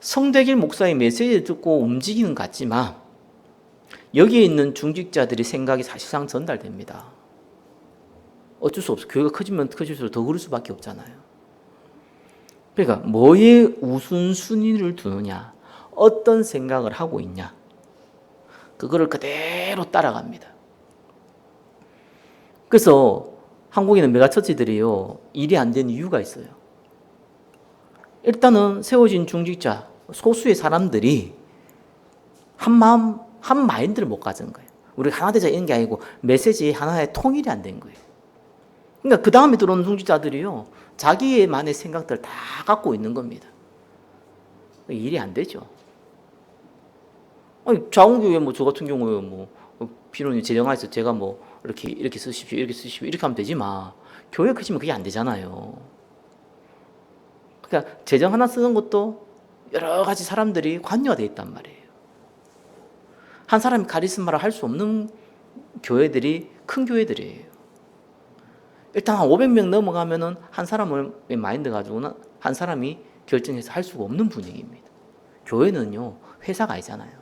성대길 목사의 메시지를 듣고 움직이는 것 같지만 여기에 있는 중직자들의 생각이 사실상 전달됩니다. 어쩔 수 없어. 교회가 커지면 커질수록 더 그럴 수밖에 없잖아요. 그러니까 뭐에 우선순위를 두느냐, 어떤 생각을 하고 있냐, 그거를 그대로 따라갑니다. 그래서 한국에는 메가처치들이요, 일이 안 되는 이유가 있어요. 일단은 세워진 중직자, 소수의 사람들이 한 마음, 한 마인드를 못 가진 거예요. 우리가 하나 되자 이런 게 아니고 메시지 하나의 통일이 안 된 거예요. 그러니까 그 다음에 들어오는 중직자들이요, 자기만의 생각들을 다 갖고 있는 겁니다. 일이 안 되죠. 아니, 자원교회 저 같은 경우에 비론이 재정화해서 제가 이렇게 쓰십시오, 이렇게 하면 되지만 교회 크시면 그게 안 되잖아요. 그러니까 재정 하나 쓰는 것도 여러 가지 사람들이 관여가 돼 있단 말이에요. 한 사람이 카리스마를 할 수 없는 교회들이 큰 교회들이에요. 일단 한 500명 넘어가면은 한 사람의 마인드 가지고는 한 사람이 결정해서 할 수가 없는 분위기입니다. 교회는요, 회사가 아니잖아요.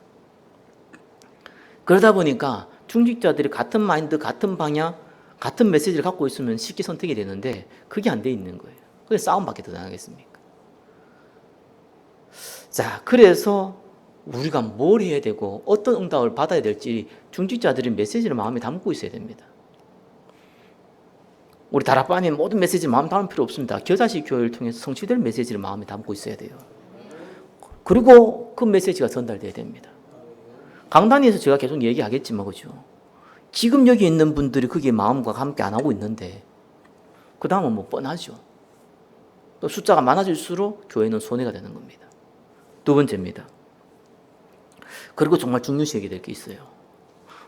그러다 보니까 중직자들이 같은 마인드, 같은 방향, 같은 메시지를 갖고 있으면 쉽게 선택이 되는데 그게 안 돼 있는 거예요. 그래서 싸움밖에 더 나겠습니까? 자, 그래서 우리가 뭘 해야 되고 어떤 응답을 받아야 될지 중직자들이 메시지를 마음에 담고 있어야 됩니다. 우리 다락방에 모든 메시지 마음에 담을 필요 없습니다. 겨자식 교회를 통해서 성취될 메시지를 마음에 담고 있어야 돼요. 그리고 그 메시지가 전달돼야 됩니다. 강단위에서 제가 계속 얘기하겠지만, 그죠? 지금 여기 있는 분들이 거기에 마음과 함께 안 하고 있는데, 그 다음은 뻔하죠. 또 숫자가 많아질수록 교회는 손해가 되는 겁니다. 두 번째입니다. 그리고 정말 중요시 여겨야 될 게 있어요.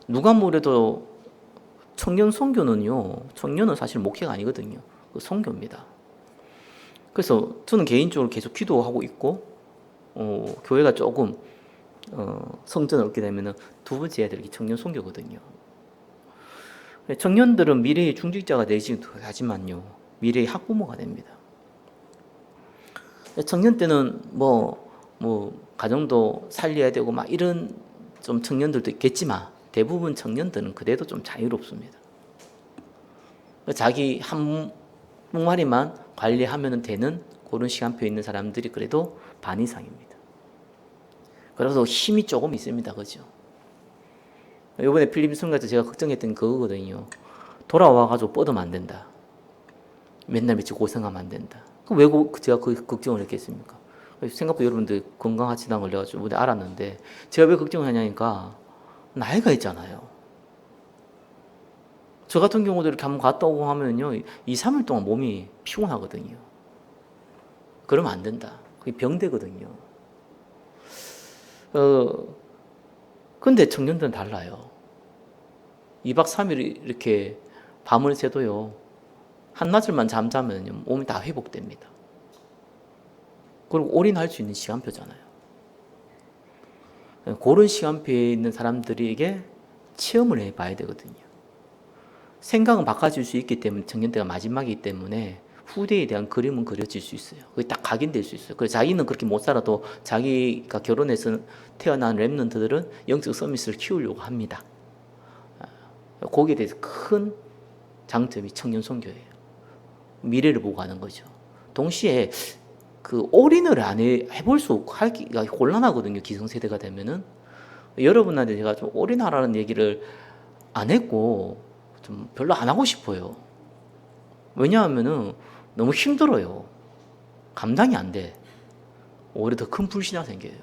누가 뭐래도 청년 선교는요, 청년은 사실 목회가 아니거든요. 그 선교입니다. 그래서 저는 개인적으로 계속 기도하고 있고, 교회가 조금 성전을 얻게 되면 두 번째 해야 될 게 청년 선교거든요. 청년들은 미래의 중직자가 되지도 하지만요, 미래의 학부모가 됩니다. 청년 때는 가정도 살려야 되고 이런 좀 청년들도 있겠지만 대부분 청년들은 그래도 좀 자유롭습니다. 자기 한 뭉마리만 관리하면 되는 그런 시간표 있는 사람들이 그래도 반 이상입니다. 그래서 힘이 조금 있습니다. 그죠? 이번에 필리핀 선교할 때 제가 걱정했던 그거거든요. 돌아와가지고 뻗으면 안 된다. 맨날 며칠 고생하면 안 된다. 그럼 왜 제가 그 걱정을 했겠습니까? 생각보다 여러분들 건강하지도 걸려가지고 알았는데, 제가 왜 걱정을 하냐니까 나이가 있잖아요. 저 같은 경우도 이렇게 한번 갔다 오고 하면요, 2, 3일 동안 몸이 피곤하거든요. 그러면 안 된다. 그게 병되거든요. 근데 청년들은 달라요. 2박 3일 이렇게 밤을 새도요, 한낮을만 잠자면 몸이 다 회복됩니다. 그리고 올인할 수 있는 시간표잖아요. 그런 시간표에 있는 사람들에게 체험을 해봐야 되거든요. 생각은 바꿔질 수 있기 때문에 청년 때가 마지막이기 때문에 후대에 대한 그림은 그려질 수 있어요. 그게 딱 각인될 수 있어요. 그래서 자기는 그렇게 못 살아도 자기가 결혼해서 태어난 렘넌트들은 영적 서밋을 키우려고 합니다. 거기에 대해서 큰 장점이 청년 선교예요. 미래를 보고 하는 거죠. 동시에 올인을 안 해볼 수 하기가 곤란하거든요. 기성세대가 되면은. 여러분한테 제가 좀 올인하라는 얘기를 안 했고 좀 별로 안 하고 싶어요. 왜냐하면은 너무 힘들어요. 감당이 안 돼. 오히려 더 큰 불신앙 생겨요.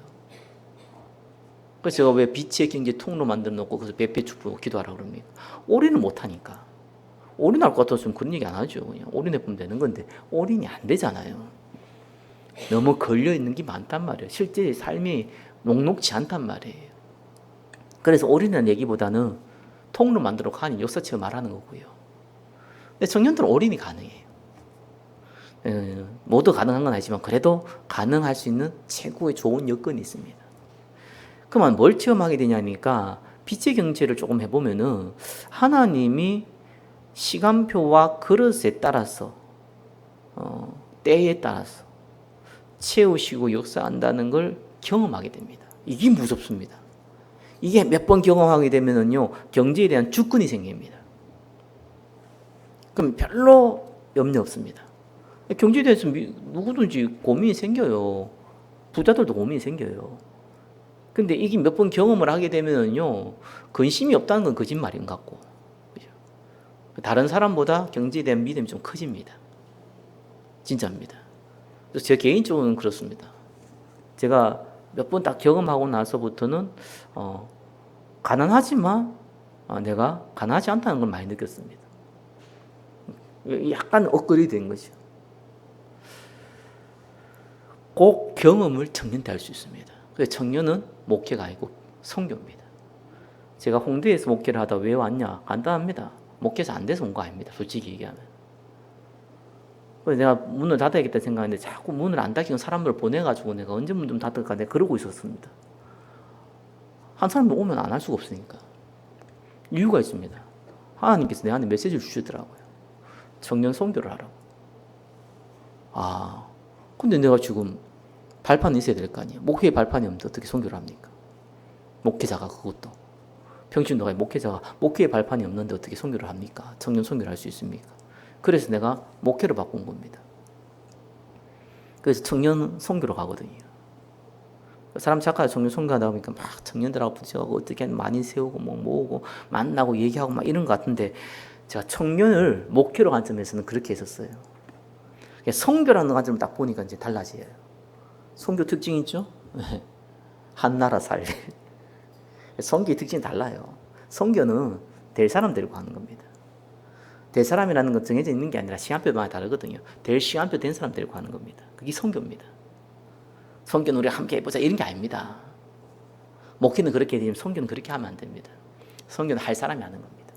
그래서 제가 왜 빛의 경제 통로 만들어 놓고 그래서 배배축부 기도하라고 그럽니까? 올인을 못 하니까. 올인할 것 같았으면 그런 얘기 안 하죠. 그냥 올인해 보면 되는 건데 올인이 안 되잖아요. 너무 걸려 있는 게 많단 말이에요. 실제 삶이 녹록지 않단 말이에요. 그래서 올인이라는 얘기보다는 통로 만들어 가니 역사책을 말하는 거고요. 근데 청년들은 올인이 가능해요. 모두 가능한 건 아니지만 그래도 가능할 수 있는 최고의 좋은 여건이 있습니다. 그러면 뭘 체험하게 되냐니까 빛의 경제를 조금 해보면은 하나님이 시간표와 그릇에 따라서 때에 따라서 채우시고 역사한다는 걸 경험하게 됩니다. 이게 무섭습니다. 이게 몇 번 경험하게 되면은요 경제에 대한 주권이 생깁니다. 그럼 별로 염려 없습니다. 경제에 대해서 누구든지 고민이 생겨요. 부자들도 고민이 생겨요. 근데 이게 몇 번 경험을 하게 되면은요 근심이 없다는 건 거짓말인 것 같고, 그죠? 다른 사람보다 경제에 대한 믿음이 좀 커집니다. 진짜입니다. 그래서 제 개인적으로는 그렇습니다. 제가 몇 번 딱 경험하고 나서부터는 가난하지만 내가 가난하지 않다는 걸 많이 느꼈습니다. 약간 업그레이드 된 거죠. 꼭 경험을 청년 때 할 수 있습니다. 그래서 청년은 목회가 아니고 선교입니다. 제가 홍대에서 목회를 하다 왜 왔냐? 간단합니다. 목회에서 안 돼서 온 거 아닙니다. 솔직히 얘기하면. 그래서 내가 문을 닫아야겠다 생각했는데 자꾸 문을 안 닫히는 사람들을 보내가지고 내가 언제 문 좀 닫을까 내가 그러고 있었습니다. 한 사람도 오면 안 할 수가 없으니까. 이유가 있습니다. 하나님께서 내한테 메시지를 주시더라고요. 청년 선교를 하라고. 근데 내가 지금 발판이 있어야 될 거 아니에요. 목회의 발판이 없는데 어떻게 선교를 합니까? 목회자가 그것도. 평신도가 목회자가 목회의 발판이 없는데 어떻게 선교를 합니까? 청년 선교를 할 수 있습니까? 그래서 내가 목회를 바꾼 겁니다. 그래서 청년 선교로 가거든요. 사람 착하게 청년 선교하다 보니까 막 청년들하고 부딪혀가고 어떻게 많이 세우고 뭐 모으고 만나고 얘기하고 막 이런 것 같은데 제가 청년을 목회로 관점에서는 그렇게 했었어요. 선교라는 관점을 딱 보니까 이제 달라져요. 선교 특징이 있죠? 한 나라 살리. 선교의 특징이 달라요. 선교는 될 사람 데리고 가는 겁니다. 될 사람이라는 건 정해져 있는 게 아니라 시간표마다 다르거든요. 될 시간표 된 사람 데리고 가는 겁니다. 그게 선교입니다. 선교는 우리 함께 해보자 이런 게 아닙니다. 목회는 그렇게 되면 선교는 그렇게 하면 안 됩니다. 선교는 할 사람이 하는 겁니다.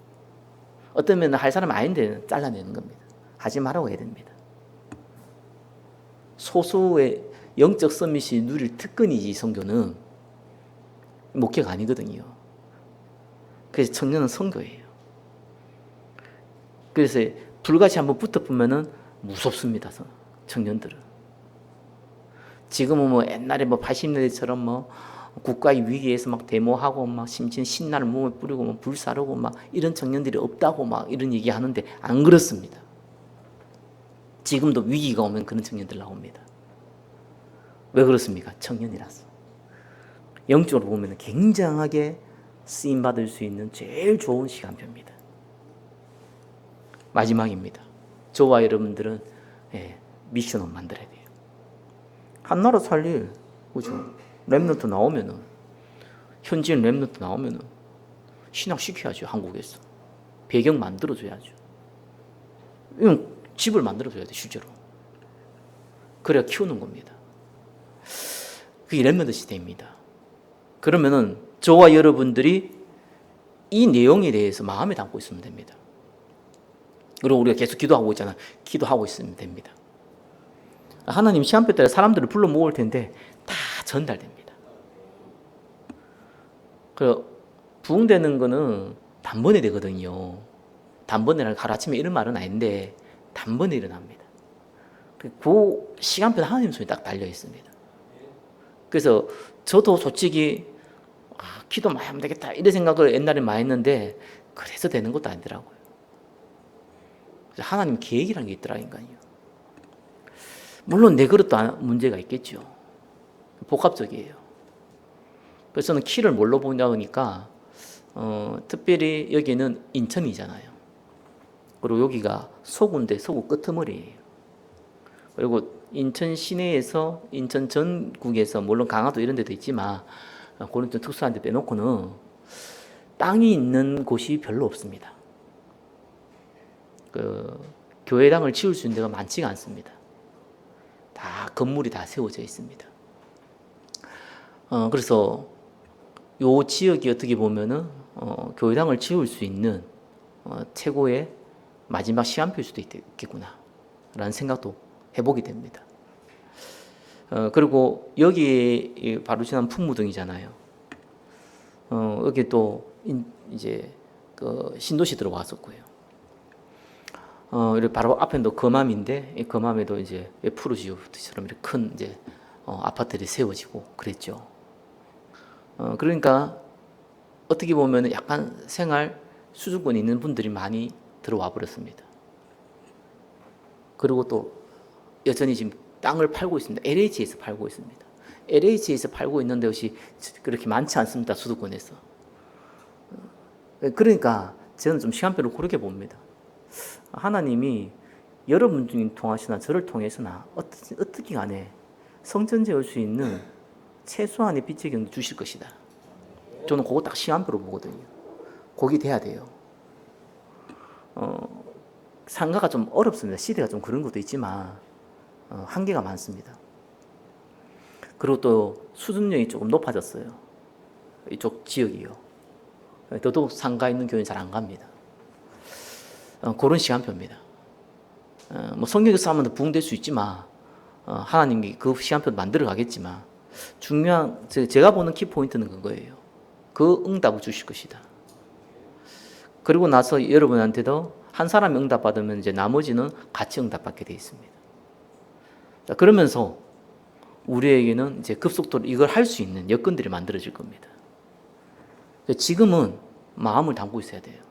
어떤 면은 할 사람 아닌데 잘라내는 겁니다. 하지 말라고 해야 됩니다. 소수의 영적 서밋이 누릴 특권이지 선교는 목회가 아니거든요. 그래서 청년은 선교예요. 그래서 불같이 한번 붙어보면은 무섭습니다. 청년들은. 지금은 뭐 옛날에 뭐 80년대처럼 뭐 국가의 위기에서 막 데모하고 막 심지어 신나를 몸에 뿌리고 막 불사르고 막 이런 청년들이 없다고 막 이런 얘기 하는데 안 그렇습니다. 지금도 위기가 오면 그런 청년들 나옵니다. 왜 그렇습니까? 청년이라서. 영적으로 보면 굉장하게 쓰임받을 수 있는 제일 좋은 시간표입니다. 마지막입니다. 저와 여러분들은 미션을 만들어야 돼요. 한 나라 살릴, 그죠? 랩너트 나오면은, 현지인 랩너트 나오면은, 신학시켜야죠, 한국에서. 배경 만들어줘야죠. 이건 집을 만들어줘야 돼, 실제로. 그래야 키우는 겁니다. 그게 랩너트 시대입니다. 그러면은, 저와 여러분들이 이 내용에 대해서 마음에 담고 있으면 됩니다. 그리고 우리가 계속 기도하고 있잖아. 기도하고 있으면 됩니다. 하나님 시간표 따라 사람들을 불러 모을 텐데 다 전달됩니다. 그리고 부흥되는 거는 단번에 되거든요. 단번에 하루아침에 이런 말은 아닌데 단번에 일어납니다. 그 시간표는 하나님 손에 딱 달려 있습니다. 그래서 저도 솔직히 기도 많이 하면 되겠다 이런 생각을 옛날에 많이 했는데 그래서 되는 것도 아니더라고요. 하나님 계획이라는 게 있더라니까요. 물론 내 그릇도 문제가 있겠죠. 복합적이에요. 그래서 저는 키를 뭘로 보냐니까 특별히 여기는 인천이잖아요. 그리고 여기가 서구인데 서구 끄트머리예요. 그리고 인천 시내에서 인천 전국에서 물론 강화도 이런 데도 있지만 고린도 특수한 데 빼놓고는 땅이 있는 곳이 별로 없습니다. 교회당을 지을 수 있는 데가 많지가 않습니다. 다 건물이 다 세워져 있습니다. 그래서 요 지역이 어떻게 보면은 교회당을 지을 수 있는 최고의 마지막 시간표일 수도 있겠구나 라는 생각도 해보게 됩니다. 그리고 여기 바로 지난 풍무등이잖아요. 여기 또 이제 그 신도시 들어왔었고요. 이렇게 바로 앞에도 거맘인데 이 거맘에도 이제 푸르지오처럼 이렇게 큰 이제 아파트들이 세워지고 그랬죠. 그러니까 어떻게 보면 약간 생활 수준권이 있는 분들이 많이 들어와 버렸습니다. 그리고 또 여전히 지금 땅을 팔고 있습니다. LH에서 팔고 있습니다. LH에서 팔고 있는 데것이 그렇게 많지 않습니다. 수도권에서. 그러니까 저는 좀 시간표를 고르게 봅니다. 하나님이 여러분 중에 통하시나 저를 통해서나 어떻게 간에 성전 지을 수 있는 최소한의 빛의 경도 주실 것이다. 저는 그거 딱 시간표로 보거든요. 거기 돼야 돼요. 상가가 좀 어렵습니다. 시대가 좀 그런 것도 있지만 한계가 많습니다. 그리고 또 수준력이 조금 높아졌어요. 이쪽 지역이요. 더더욱 상가 있는 교회는 잘 안 갑니다. 그런 시간표입니다. 뭐 성경에서 하면 부흥될 수 있지만 하나님이 그 시간표 만들어 가겠지만 중요한 제가 보는 키포인트는 그거예요. 그 응답을 주실 것이다. 그리고 나서 여러분한테도 한 사람이 응답받으면 이제 나머지는 같이 응답받게 되어 있습니다. 자, 그러면서 우리에게는 이제 급속도로 이걸 할 수 있는 여건들이 만들어질 겁니다. 지금은 마음을 담고 있어야 돼요.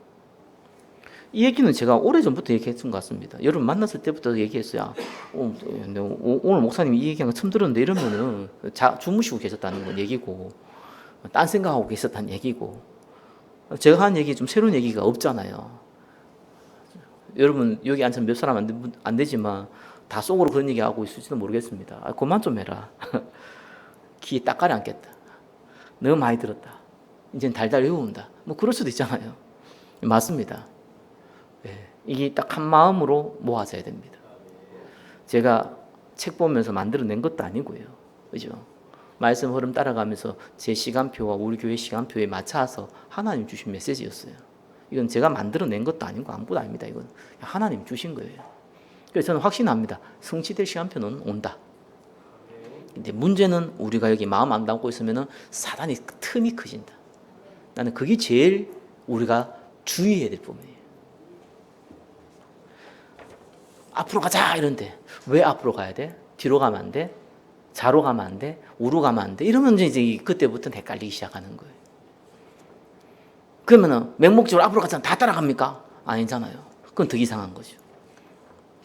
이 얘기는 제가 오래전부터 얘기했던 것 같습니다. 여러분 만났을 때부터 얘기했어요. 오늘 목사님이 이 얘기한 거 처음 들었는데 이러면은 주무시고 계셨다는 건 얘기고 딴 생각하고 계셨다는 얘기고 제가 한 얘기 좀 새로운 얘기가 없잖아요. 여러분 여기 앉으면 몇 사람 안 되지만 다 속으로 그런 얘기하고 있을지도 모르겠습니다. 그만 좀 해라. 귀에 딱가리 앉겠다. 너무 많이 들었다. 이제는 달달 외운다. 뭐 그럴 수도 있잖아요. 맞습니다. 네, 이게 딱 한 마음으로 모아져야 됩니다. 제가 책 보면서 만들어낸 것도 아니고요. 그죠? 말씀 흐름 따라가면서 제 시간표와 우리 교회 시간표에 맞춰서 하나님 주신 메시지였어요. 이건 제가 만들어낸 것도 아니고 아무것도 아닙니다. 이건 하나님 주신 거예요. 그래서 저는 확신합니다. 성취될 시간표는 온다. 근데 문제는 우리가 여기 마음 안 담고 있으면 사단이 틈이 커진다. 나는 그게 제일 우리가 주의해야 될 부분이에요. 앞으로 가자 이런데 왜 앞으로 가야 돼? 뒤로 가면 안 돼? 좌로 가면 안 돼? 우로 가면 안 돼? 이러면 이제 그때부터 헷갈리기 시작하는 거예요. 그러면은 맹목적으로 앞으로 가자 다 따라갑니까? 아니잖아요. 그건 더 이상한 거죠.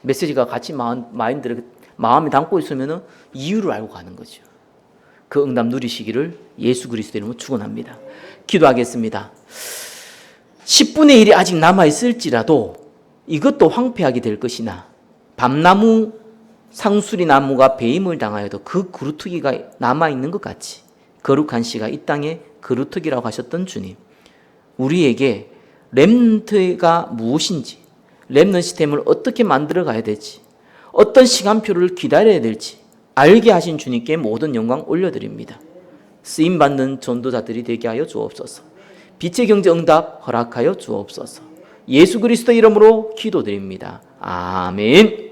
메시지가 같이 마음이 담고 있으면은 이유를 알고 가는 거죠. 그 응답 누리시기를 예수 그리스도 이름으로 축원합니다. 기도하겠습니다. 10분의 1이 아직 남아 있을지라도 이것도 황폐하게 될 것이나 밤나무 상수리 나무가 배임을 당하여도 그 그루터기가 남아 있는 것 같이 거룩한 씨가 이 땅에 그루터기라고 하셨던 주님, 우리에게 렘넌트가 무엇인지, 렘넌트 시스템을 어떻게 만들어 가야 될지, 어떤 시간표를 기다려야 될지 알게 하신 주님께 모든 영광 올려드립니다. 쓰임받는 전도자들이 되게 하여 주옵소서. 빛의 경제 응답 허락하여 주옵소서. 예수 그리스도 이름으로 기도드립니다. 아멘.